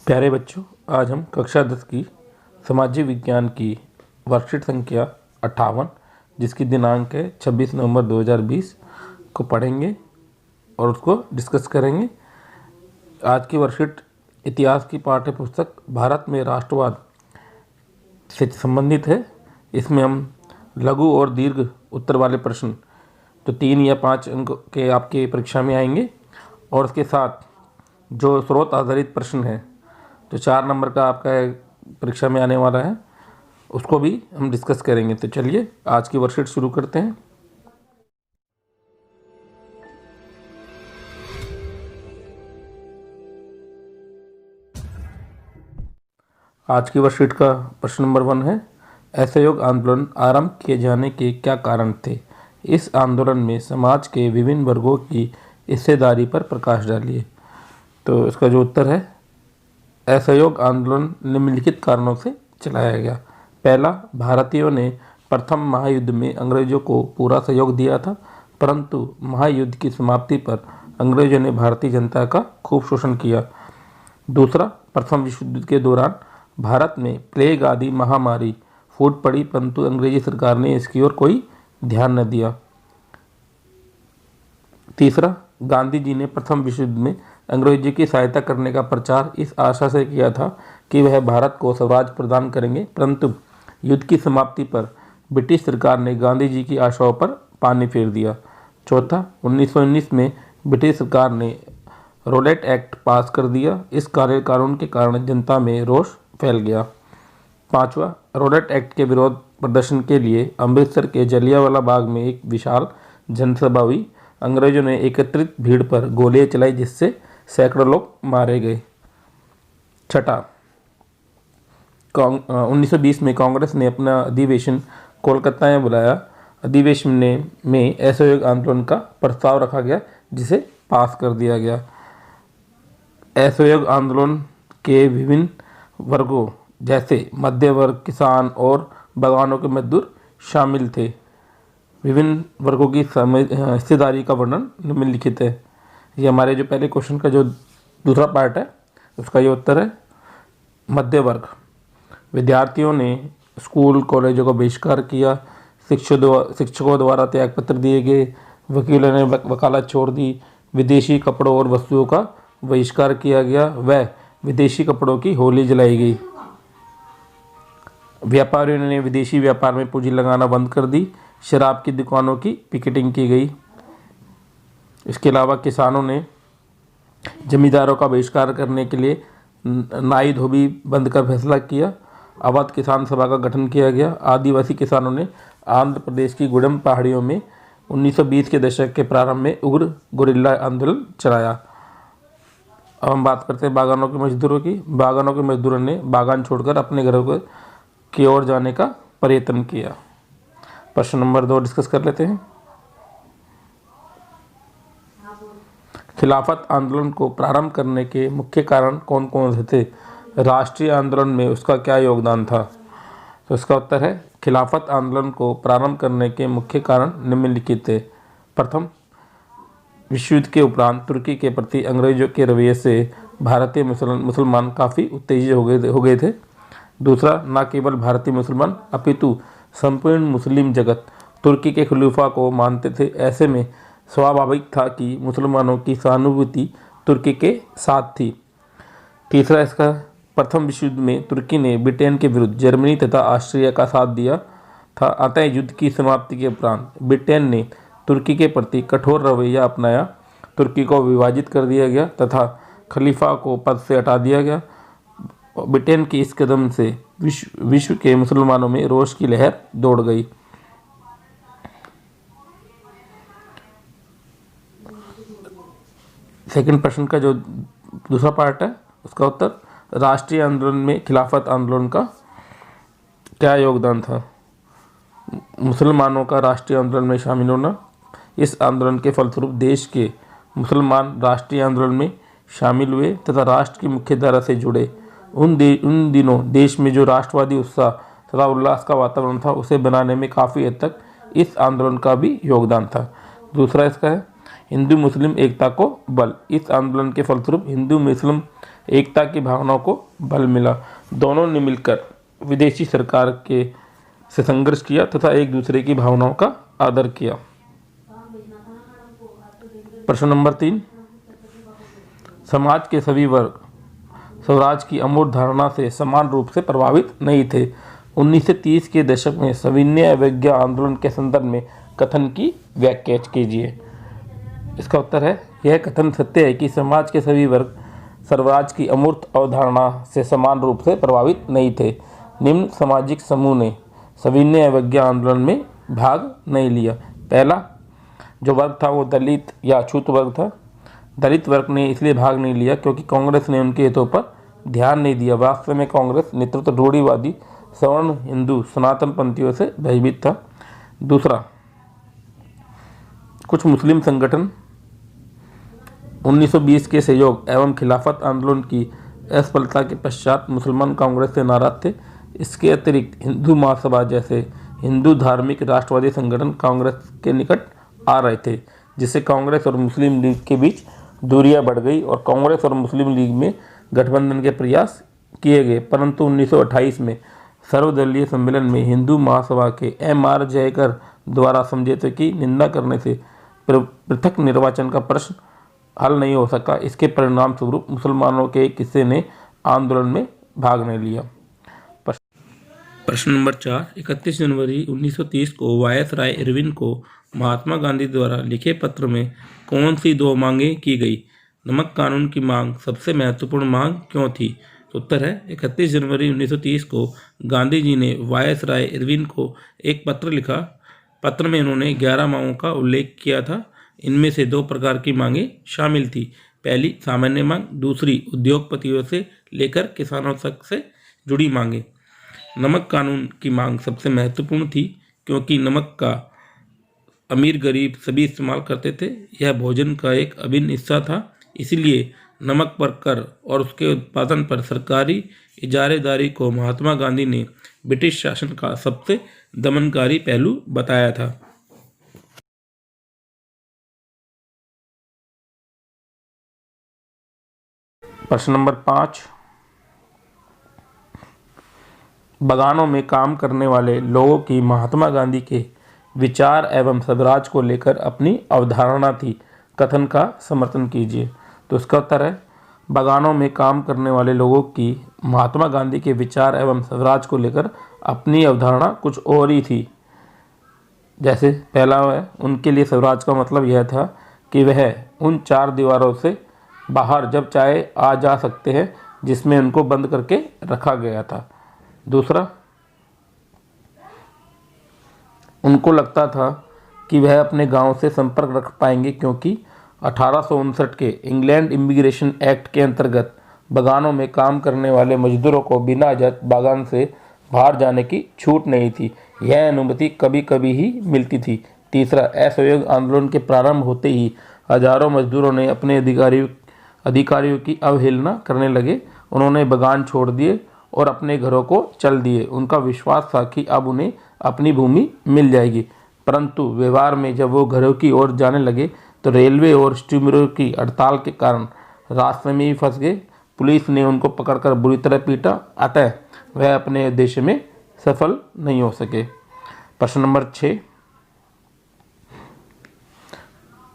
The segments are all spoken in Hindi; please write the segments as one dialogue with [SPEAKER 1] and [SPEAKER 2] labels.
[SPEAKER 1] प्यारे बच्चों, आज हम कक्षा 10 की सामाजिक विज्ञान की वर्कशीट संख्या 58 जिसकी दिनांक है 26 नवंबर 2020 को पढ़ेंगे और उसको डिस्कस करेंगे। आज की वर्कशीट इतिहास की पाठ्य पुस्तक भारत में राष्ट्रवाद से संबंधित है। इसमें हम लघु और दीर्घ उत्तर वाले प्रश्न जो 3 या 5 अंक के आपके परीक्षा में आएंगे और उसके साथ जो स्रोत आधारित प्रश्न है जो 4 नंबर का आपका परीक्षा में आने वाला है उसको भी हम डिस्कस करेंगे। तो चलिए आज की वर्कशीट शुरू करते हैं। आज की वर्कशीट का प्रश्न नंबर 1 है, असहयोग आंदोलन आरंभ किए जाने के क्या कारण थे? इस आंदोलन में समाज के विभिन्न वर्गों की हिस्सेदारी पर प्रकाश डालिए। तो इसका जो उत्तर है, असहयोग आंदोलन निम्नलिखित कारणों से चलाया गया। पहला, भारतीयों ने प्रथम महायुद्ध में अंग्रेजों को पूरा सहयोग दिया था, परंतु महायुद्ध की समाप्ति पर अंग्रेजों ने भारतीय जनता का खूब शोषण किया। दूसरा, प्रथम विश्व युद्ध के दौरान भारत में प्लेग आदि महामारी फूट पड़ी, परंतु अंग्रेजी सरकार ने इसकी ओर कोई ध्यान न दिया। तीसरा, गांधी जी ने प्रथम विश्व युद्ध में अंग्रेजों की सहायता करने का प्रचार इस आशा से किया था कि वह भारत को स्वराज प्रदान करेंगे, परंतु युद्ध की समाप्ति पर ब्रिटिश सरकार ने गांधी जी की आशाओं पर पानी फेर दिया। चौथा, 1919 में ब्रिटिश सरकार ने रोलेट एक्ट पास कर दिया। इस कानून के कारण जनता में रोष फैल गया। पांचवा, रोलेट एक्ट के विरोध प्रदर्शन के लिए अमृतसर के जलियांवाला बाग में एक विशाल जनसभा हुई। अंग्रेजों ने एकत्रित भीड़ पर गोलियां चलाई जिससे सैकड़ों लोग मारे गए। छठा, 1920 में कांग्रेस ने अपना अधिवेशन कोलकाता में बुलाया। अधिवेशन में असहयोग आंदोलन का प्रस्ताव रखा गया जिसे पास कर दिया गया। असहयोग आंदोलन के विभिन्न वर्गों जैसे मध्य वर्ग, किसान और बागवानों के मजदूर शामिल थे। विभिन्न वर्गों की हिस्सेदारी का वर्णन निम्नलिखित है। ये हमारे जो पहले क्वेश्चन का जो दूसरा पार्ट है उसका ये उत्तर है। मध्य वर्ग, विद्यार्थियों ने स्कूल कॉलेजों का बहिष्कार किया। शिक्षकों द्वारा त्यागपत्र दिए गए। वकीलों ने वकालत छोड़ दी। विदेशी कपड़ों और वस्तुओं का बहिष्कार किया गया व विदेशी कपड़ों की होली जलाई गई। व्यापारियों ने विदेशी व्यापार में पूंजी लगाना बंद कर दी। शराब की दुकानों की पिकेटिंग की गई। इसके अलावा किसानों ने जमींदारों का बहिष्कार करने के लिए नाई धोबी बंद का फैसला किया। अवध किसान सभा का गठन किया गया। आदिवासी किसानों ने आंध्र प्रदेश की गुडम पहाड़ियों में 1920 के दशक के प्रारंभ में उग्र गुरिल्ला आंदोलन चलाया। अब हम बात करते हैं बागानों के मजदूरों की। बागानों के मजदूरों ने बागान छोड़कर अपने घरों की ओर जाने का प्रयत्न किया। प्रश्न नंबर 2 डिस्कस कर लेते हैं। खिलाफत आंदोलन को प्रारंभ करने के मुख्य कारण कौन कौन से थे? राष्ट्रीय आंदोलन में उसका क्या योगदान था? तो इसका उत्तर है, खिलाफत आंदोलन को प्रारंभ करने के मुख्य कारण निम्नलिखित थे। प्रथम, विश्व युद्ध के उपरांत तुर्की के प्रति अंग्रेजों के रवैये से भारतीय मुसलमान काफ़ी उत्तेजित हो गए थे। दूसरा, न केवल भारतीय मुसलमान अपितु संपूर्ण मुस्लिम जगत तुर्की के खलीफा को मानते थे। ऐसे में स्वाभाविक था कि मुसलमानों की सहानुभूति तुर्की के साथ थी। तीसरा, इसका प्रथम विश्व युद्ध में तुर्की ने ब्रिटेन के विरुद्ध जर्मनी तथा ऑस्ट्रिया का साथ दिया था। अतः युद्ध की समाप्ति के उपरांत ब्रिटेन ने तुर्की के प्रति कठोर रवैया अपनाया। तुर्की को विभाजित कर दिया गया तथा खलीफा को पद से हटा दिया गया। ब्रिटेन के इस कदम से विश्व के मुसलमानों में रोष की लहर दौड़ गई। सेकंड प्रश्न का जो दूसरा पार्ट है उसका उत्तर, राष्ट्रीय आंदोलन में खिलाफत आंदोलन का क्या योगदान था? मुसलमानों का राष्ट्रीय आंदोलन में शामिल होना। इस आंदोलन के फलस्वरूप देश के मुसलमान राष्ट्रीय आंदोलन में शामिल हुए तथा राष्ट्र की मुख्यधारा से जुड़े। उन दिनों देश में जो राष्ट्रवादी उत्साह तथा उल्लास का वातावरण था उसे बनाने में काफ़ी हद तक इस आंदोलन का भी योगदान था। दूसरा इसका है, हिंदू मुस्लिम एकता को बल। इस आंदोलन के फलस्वरूप हिंदू मुस्लिम एकता की भावना को बल मिला। दोनों ने मिलकर विदेशी सरकार के से संघर्ष किया तथा एक दूसरे की भावनाओं का आदर किया। प्रश्न नंबर 3, समाज के सभी वर्ग स्वराज की अमूर्त धारणा से समान रूप से प्रभावित नहीं थे। 1930 के दशक में सविनय अवज्ञा आंदोलन के संदर्भ में कथन की व्याख्या कीजिए। इसका उत्तर है, यह कथन सत्य है कि समाज के सभी वर्ग स्वराज की अमूर्त अवधारणा से समान रूप से प्रभावित नहीं थे। निम्न सामाजिक समूह ने सविनय अवज्ञा आंदोलन में भाग नहीं लिया। पहला जो वर्ग था वो दलित या अछूत वर्ग था। दलित वर्ग ने इसलिए भाग नहीं लिया क्योंकि कांग्रेस ने उनके हितों पर ध्यान नहीं दिया। वास्तव में कांग्रेस नेतृत्व रूढ़िवादी सवर्ण हिंदू सनातन पंथियों से भयभीत था। दूसरा, कुछ मुस्लिम संगठन 1920 के सहयोग एवं खिलाफत आंदोलन की असफलता के पश्चात मुसलमान कांग्रेस से नाराज थे। इसके अतिरिक्त हिंदू महासभा जैसे हिंदू धार्मिक राष्ट्रवादी संगठन कांग्रेस के निकट आ रहे थे, जिससे कांग्रेस और मुस्लिम लीग के बीच दूरियां बढ़ गई और कांग्रेस और मुस्लिम लीग में गठबंधन के प्रयास किए गए। परंतु 1928 में सर्वदलीय सम्मेलन में हिंदू महासभा के M.R. जयकर द्वारा समझौते की निंदा करने से पृथक निर्वाचन का प्रश्न हल नहीं हो सका। इसके परिणाम स्वरूप मुसलमानों के एक हिस्से ने आंदोलन में भाग नहीं लिया। प्रश्न नंबर 4, 31 जनवरी 1930 को वायसराय इरविन को महात्मा गांधी द्वारा लिखे पत्र में कौन सी दो मांगें की गई? नमक कानून की मांग सबसे महत्वपूर्ण मांग क्यों थी? तो उत्तर है, 31 जनवरी 1930 को गांधी जी ने वायसराय इरविन को एक पत्र लिखा। पत्र में उन्होंने 11 मांगों का उल्लेख किया था। इनमें से 2 प्रकार की मांगें शामिल थी। पहली सामान्य मांग, दूसरी उद्योगपतियों से लेकर किसानों तक से जुड़ी मांगें। नमक कानून की मांग सबसे महत्वपूर्ण थी क्योंकि नमक का अमीर गरीब सभी इस्तेमाल करते थे। यह भोजन का एक अभिन्न हिस्सा था। इसलिए नमक पर कर और उसके उत्पादन पर सरकारी इजारेदारी को महात्मा गांधी ने ब्रिटिश शासन का सबसे दमनकारी पहलू बताया था। प्रश्न नंबर 5, बगानों में काम करने वाले लोगों की महात्मा गांधी के विचार एवं स्वराज को लेकर अपनी अवधारणा थी। कथन का समर्थन कीजिए। तो इसका उत्तर है, बगानों में काम करने वाले लोगों की महात्मा गांधी के विचार एवं स्वराज को लेकर अपनी अवधारणा कुछ और ही थी। जैसे पहला है, उनके लिए स्वराज का मतलब यह था कि वह उन 4 दीवारों से बाहर जब चाहे आ जा सकते हैं जिसमें उनको बंद करके रखा गया था। दूसरा, उनको लगता था कि वह अपने गांव से संपर्क रख पाएंगे क्योंकि 1859 के इंग्लैंड इमिग्रेशन एक्ट के अंतर्गत बगानों में काम करने वाले मजदूरों को बिना इजाज़त बागान से बाहर जाने की छूट नहीं थी। यह अनुमति कभी कभी ही मिलती थी। तीसरा, असहयोग आंदोलन के प्रारंभ होते ही हजारों मजदूरों ने अपने अधिकारियों की अवहेलना करने लगे। उन्होंने बगान छोड़ दिए और अपने घरों को चल दिए। उनका विश्वास था कि अब उन्हें अपनी भूमि मिल जाएगी, परंतु व्यवहार में जब वो घरों की ओर जाने लगे तो रेलवे और स्टीमरों की हड़ताल के कारण रास्ते में ही फंस गए। पुलिस ने उनको पकड़कर बुरी तरह पीटा, अतः वह अपने उद्देश्य में सफल नहीं हो सके। प्रश्न नंबर 6,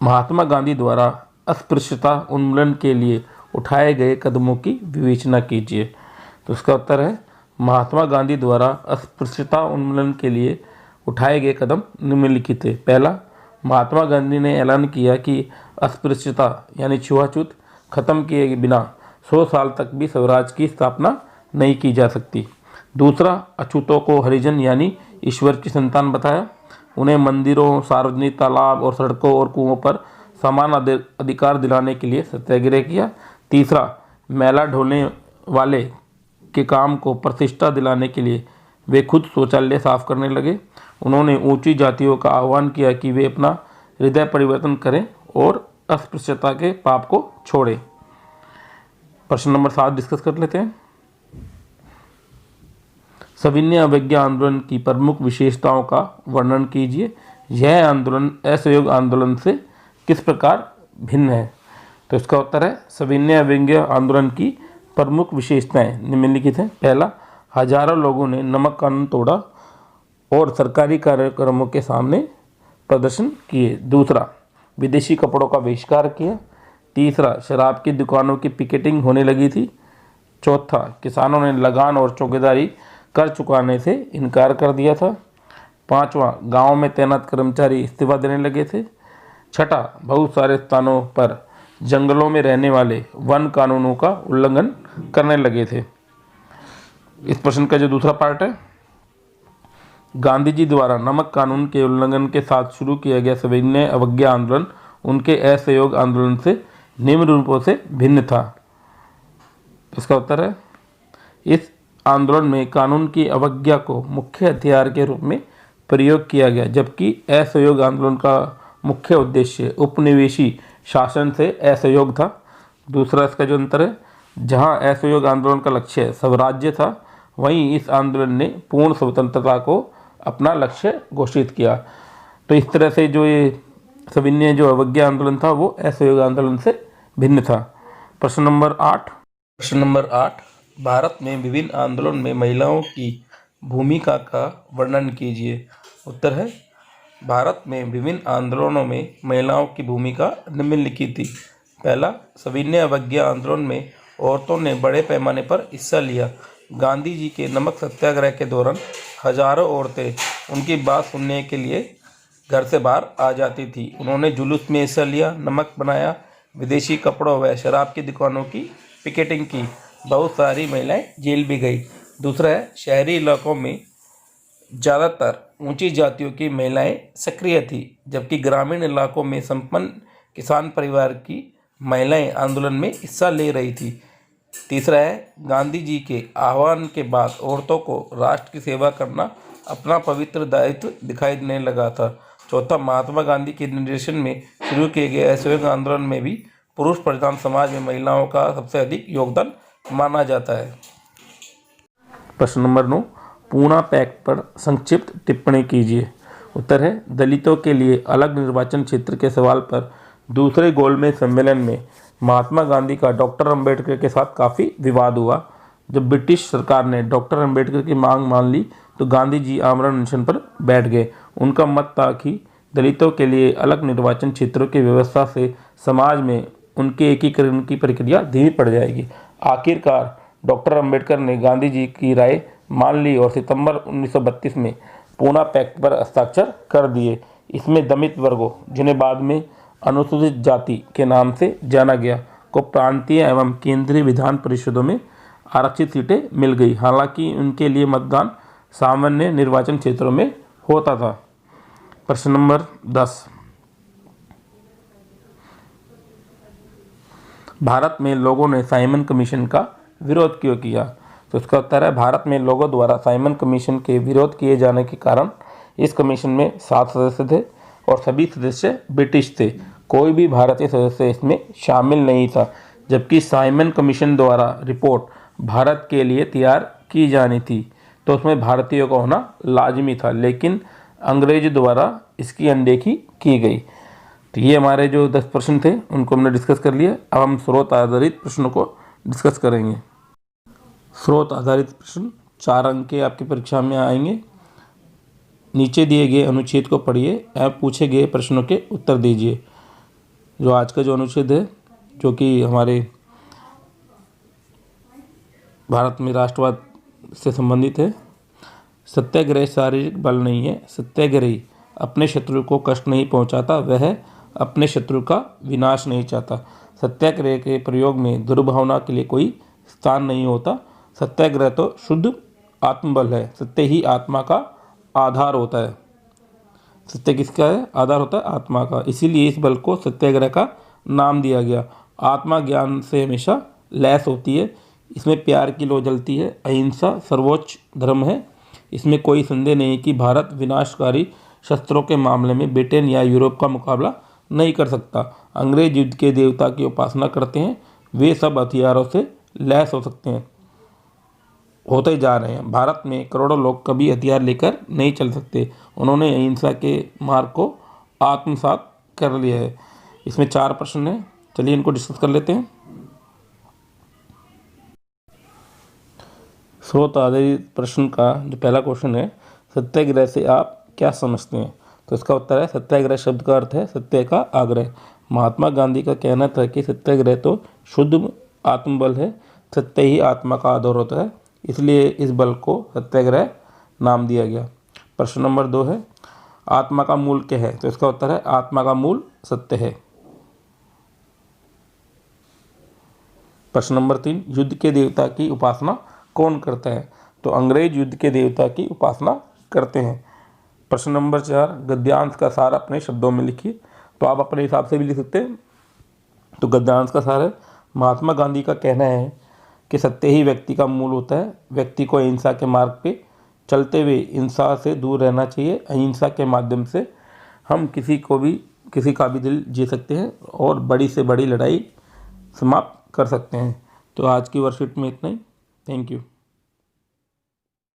[SPEAKER 1] महात्मा गांधी द्वारा अस्पृश्यता उन्मूलन के लिए उठाए गए कदमों की विवेचना कीजिए। तो इसका उत्तर है, महात्मा गांधी द्वारा अस्पृश्यता उन्मूलन के लिए उठाए गए कदम निम्नलिखित थे। पहला, महात्मा गांधी ने ऐलान किया कि अस्पृश्यता यानी छुआछूत खत्म किए बिना 100 साल तक भी स्वराज की स्थापना नहीं की जा सकती। दूसरा, अछूतों को हरिजन यानी ईश्वर की संतान बताया। उन्हें मंदिरों, सार्वजनिक तालाब और सड़कों और कुओं पर समान अधिकार दिलाने के लिए सत्याग्रह किया। तीसरा, मैला ढोने वाले के काम को प्रतिष्ठा दिलाने के लिए वे खुद शौचालय साफ करने लगे। उन्होंने ऊंची जातियों का आह्वान किया कि वे अपना हृदय परिवर्तन करें और अस्पृश्यता के पाप को छोड़ें। प्रश्न नंबर 7 डिस्कस कर लेते हैं। सविनय अवज्ञा आंदोलन की प्रमुख विशेषताओं का वर्णन कीजिए। यह आंदोलन असहयोग आंदोलन से किस प्रकार भिन्न है? तो इसका उत्तर है, सविनय अवज्ञा आंदोलन की प्रमुख विशेषताएं निम्नलिखित हैं। पहला, हजारों लोगों ने नमक कानून तोड़ा और सरकारी कार्यक्रमों के सामने प्रदर्शन किए। दूसरा, विदेशी कपड़ों का बहिष्कार किया। तीसरा, शराब की दुकानों की पिकेटिंग होने लगी थी। चौथा, किसानों ने लगान और चौकीदारी कर चुकाने से इनकार कर दिया था। पांचवा, गांव में तैनात कर्मचारी इस्तीफा देने लगे थे। छठा, बहुत सारे स्थानों पर जंगलों में रहने वाले वन कानूनों का उल्लंघन करने लगे थे। इस प्रश्न का जो दूसरा पार्ट है, गांधी जी द्वारा नमक कानून के उल्लंघन के साथ शुरू किया गया सविनय अवज्ञा आंदोलन उनके असहयोग आंदोलन से निम्न रूपों से भिन्न था। इसका उत्तर है, इस आंदोलन में कानून की अवज्ञा को मुख्य हथियार के रूप में प्रयोग किया गया, जबकि असहयोग आंदोलन का मुख्य उद्देश्य उपनिवेशी शासन से असहयोग था। दूसरा इसका जो अंतर है, जहां असहयोग आंदोलन का लक्ष्य स्वराज्य था, वहीं इस आंदोलन ने पूर्ण स्वतंत्रता को अपना लक्ष्य घोषित किया। तो इस तरह से जो ये सविनय जो अवज्ञा आंदोलन था वो असहयोग आंदोलन से भिन्न था। प्रश्न नंबर 8, भारत में विभिन्न आंदोलन में महिलाओं की भूमिका का वर्णन कीजिए। उत्तर है, भारत में विभिन्न आंदोलनों में महिलाओं की भूमिका निम्नलिखित थी। पहला, सविनय अवज्ञा आंदोलन में औरतों ने बड़े पैमाने पर हिस्सा लिया। गांधी जी के नमक सत्याग्रह के दौरान हजारों औरतें उनकी बात सुनने के लिए घर से बाहर आ जाती थी। उन्होंने जुलूस में हिस्सा लिया, नमक बनाया, विदेशी कपड़ों व शराब की दुकानों की पिकेटिंग की। बहुत सारी महिलाएं जेल भी गई। दूसरा है, शहरी इलाकों में ज़्यादातर ऊंची जातियों की महिलाएं सक्रिय थी, जबकि ग्रामीण इलाकों में संपन्न किसान परिवार की महिलाएं आंदोलन में हिस्सा ले रही थी। तीसरा है, गांधी जी के आह्वान के बाद औरतों को राष्ट्र की सेवा करना अपना पवित्र दायित्व दिखाई देने लगा था। चौथा, महात्मा गांधी के निर्देशन में शुरू किए गए असहयोग आंदोलन में भी पुरुष प्रधान समाज में महिलाओं का सबसे अधिक योगदान माना जाता है। प्रश्न नंबर 9, पूना पैक्ट पर संक्षिप्त टिप्पणी कीजिए। उत्तर है, दलितों के लिए अलग निर्वाचन क्षेत्र के सवाल पर दूसरे गोलमेज सम्मेलन में महात्मा गांधी का डॉक्टर अंबेडकर के साथ काफ़ी विवाद हुआ। जब ब्रिटिश सरकार ने डॉक्टर अंबेडकर की मांग मान ली तो गांधी जी आमरण अनशन पर बैठ गए। उनका मत था कि दलितों के लिए अलग निर्वाचन क्षेत्रों की व्यवस्था से समाज में उनके एकीकरण की प्रक्रिया धीमी पड़ जाएगी। आखिरकार डॉक्टर अंबेडकर ने गांधी जी की राय मान ली और सितंबर 1932 में पूना पैक्ट पर हस्ताक्षर कर दिए। इसमें दलित वर्गों, जिन्हें बाद में अनुसूचित जाति के नाम से जाना गया, को प्रांतीय एवं केंद्रीय विधान परिषदों में आरक्षित सीटें मिल गई। हालांकि उनके लिए मतदान सामान्य निर्वाचन क्षेत्रों में होता था। प्रश्न नंबर 10, भारत में लोगों ने साइमन कमीशन का विरोध क्यों किया? तो इसका उत्तर है, भारत में लोगों द्वारा साइमन कमीशन के विरोध किए जाने के कारण इस कमीशन में 7 सदस्य थे और सभी सदस्य ब्रिटिश थे। कोई भी भारतीय सदस्य इसमें शामिल नहीं था, जबकि साइमन कमीशन द्वारा रिपोर्ट भारत के लिए तैयार की जानी थी तो उसमें भारतीयों का होना लाजमी था, लेकिन अंग्रेज द्वारा इसकी अनदेखी की गई। तो ये हमारे जो 10 प्रश्न थे उनको हमने डिस्कस कर लिया। अब हम स्रोत आधारित प्रश्नों को डिस्कस करेंगे। स्रोत आधारित प्रश्न 4 अंक के आपकी परीक्षा में आएंगे। नीचे दिए गए अनुच्छेद को पढ़िए एवं पूछे गए प्रश्नों के उत्तर दीजिए। जो आज का जो अनुच्छेद है, जो कि हमारे भारत में राष्ट्रवाद से संबंधित है। सत्याग्रह शारीरिक बल नहीं है, सत्याग्रही अपने शत्रु को कष्ट नहीं पहुंचाता, वह अपने शत्रु का विनाश नहीं चाहता। सत्याग्रह के प्रयोग में दुर्भावना के लिए कोई स्थान नहीं होता। सत्याग्रह तो शुद्ध आत्मबल है, सत्य ही आत्मा का आधार होता है। सत्य किसका है? आधार होता है आत्मा का, इसीलिए इस बल को सत्याग्रह का नाम दिया गया। आत्मा ज्ञान से हमेशा लैस होती है, इसमें प्यार की लौ जलती है। अहिंसा सर्वोच्च धर्म है। इसमें कोई संदेह नहीं कि भारत विनाशकारी शस्त्रों के मामले में ब्रिटेन या यूरोप का मुकाबला नहीं कर सकता। अंग्रेज युद्ध के देवता की उपासना करते हैं, वे सब हथियारों से लैस हो सकते हैं, होते जा रहे हैं। भारत में करोड़ों लोग कभी हथियार लेकर नहीं चल सकते। उन्होंने अहिंसा के मार्ग को आत्मसात कर लिया है। इसमें 4 प्रश्न हैं, चलिए इनको डिस्कस कर लेते हैं। स्रोत आधारित प्रश्न का जो पहला क्वेश्चन है, सत्याग्रह से आप क्या समझते हैं? तो इसका उत्तर है, सत्याग्रह शब्द का अर्थ है सत्य का आग्रह। महात्मा गांधी का कहना था कि सत्याग्रह तो शुद्ध आत्मबल है, सत्य ही आत्मा का आधार होता है, इसलिए इस बल को सत्याग्रह नाम दिया गया। प्रश्न नंबर 2 है, आत्मा का मूल क्या है? तो इसका उत्तर है, आत्मा का मूल सत्य है। प्रश्न नंबर 3, युद्ध के देवता की उपासना कौन करता है? तो अंग्रेज युद्ध के देवता की उपासना करते हैं। प्रश्न नंबर 4, गद्यांश का सार अपने शब्दों में लिखिए। तो आप अपने हिसाब से भी लिख सकते हैं। तो गद्यांश का सार है, महात्मा गांधी का कहना है कि सत्य ही व्यक्ति का मूल होता है। व्यक्ति को अहिंसा के मार्ग पे चलते हुए हिंसा से दूर रहना चाहिए। अहिंसा के माध्यम से हम किसी का भी दिल जीत सकते हैं और बड़ी से बड़ी लड़ाई समाप्त कर सकते हैं। तो आज की वर्कशीट में इतना ही। Thank you.